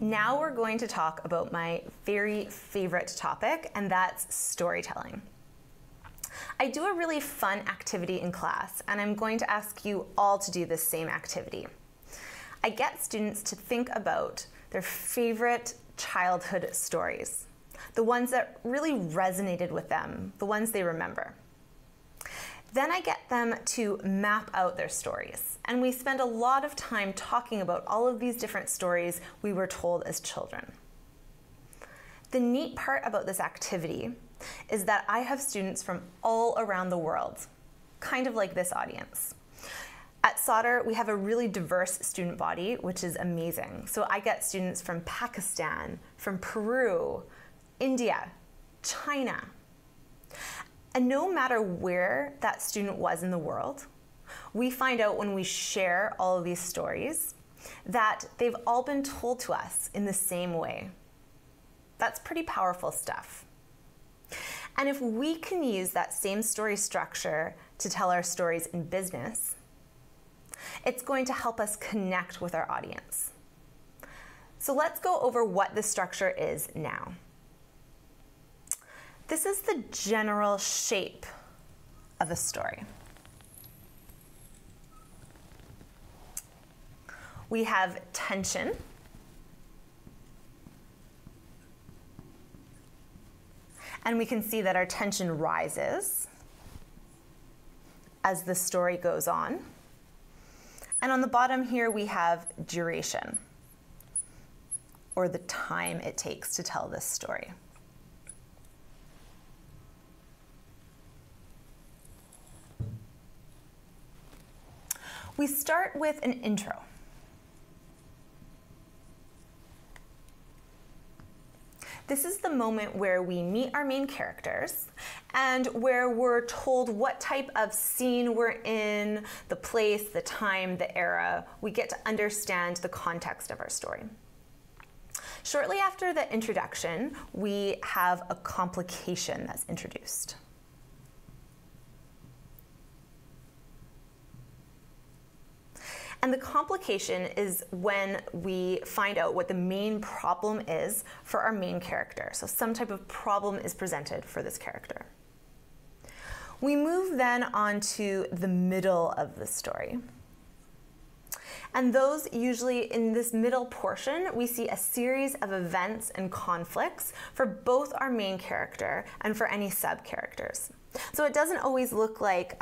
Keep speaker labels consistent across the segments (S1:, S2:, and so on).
S1: Now we're going to talk about my very favorite topic, and that's storytelling. I do a really fun activity in class, and I'm going to ask you all to do this same activity. I get students to think about their favorite childhood stories, the ones that really resonated with them, the ones they remember. Then I get them to map out their stories, and we spend a lot of time talking about all of these different stories we were told as children. The neat part about this activity is that I have students from all around the world, kind of like this audience. At Sauder, we have a really diverse student body, which is amazing. So I get students from Pakistan, from Peru, India, China. And no matter where that student was in the world, we find out when we share all of these stories that they've all been told to us in the same way. That's pretty powerful stuff. And if we can use that same story structure to tell our stories in business, it's going to help us connect with our audience. So let's go over what the structure is now. This is the general shape of a story. We have tension, and we can see that our tension rises as the story goes on. And on the bottom here we have duration, or the time it takes to tell this story. We start with an intro. This is the moment where we meet our main characters and where we're told what type of scene we're in, the place, the time, the era. We get to understand the context of our story. Shortly after the introduction, we have a complication that's introduced. And the complication is when we find out what the main problem is for our main character. So some type of problem is presented for this character. We move then on to the middle of the story. And those usually in this middle portion, we see a series of events and conflicts for both our main character and for any sub-characters. So it doesn't always look like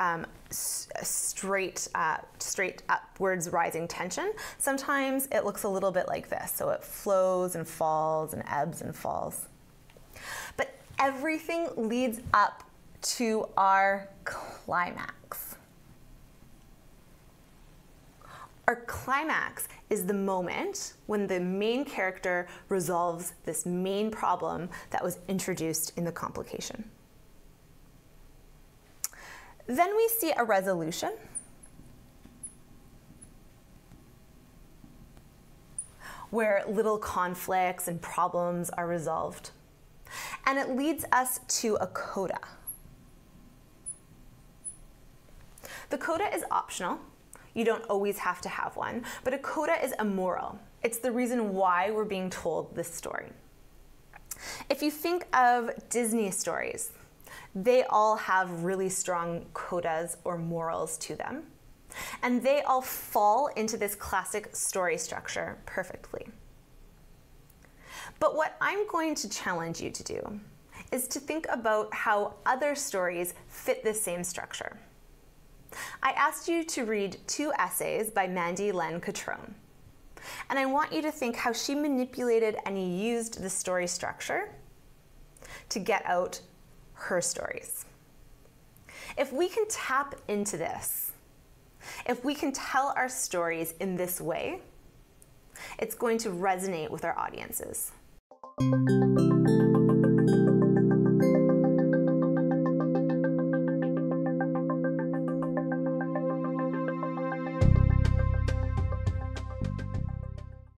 S1: straight upwards rising tension. Sometimes it looks a little bit like this. So it flows and falls and ebbs and falls. But everything leads up to our climax. Our climax is the moment when the main character resolves this main problem that was introduced in the complication. Then we see a resolution, where little conflicts and problems are resolved. And it leads us to a coda. The coda is optional. You don't always have to have one, but a coda is a moral. It's the reason why we're being told this story. If you think of Disney stories, they all have really strong codas or morals to them, and they all fall into this classic story structure perfectly. But what I'm going to challenge you to do is to think about how other stories fit this same structure. I asked you to read 2 essays by Mandy Len Catrone, and I want you to think how she manipulated and used the story structure to get out her stories. If we can tap into this, if we can tell our stories in this way, it's going to resonate with our audiences.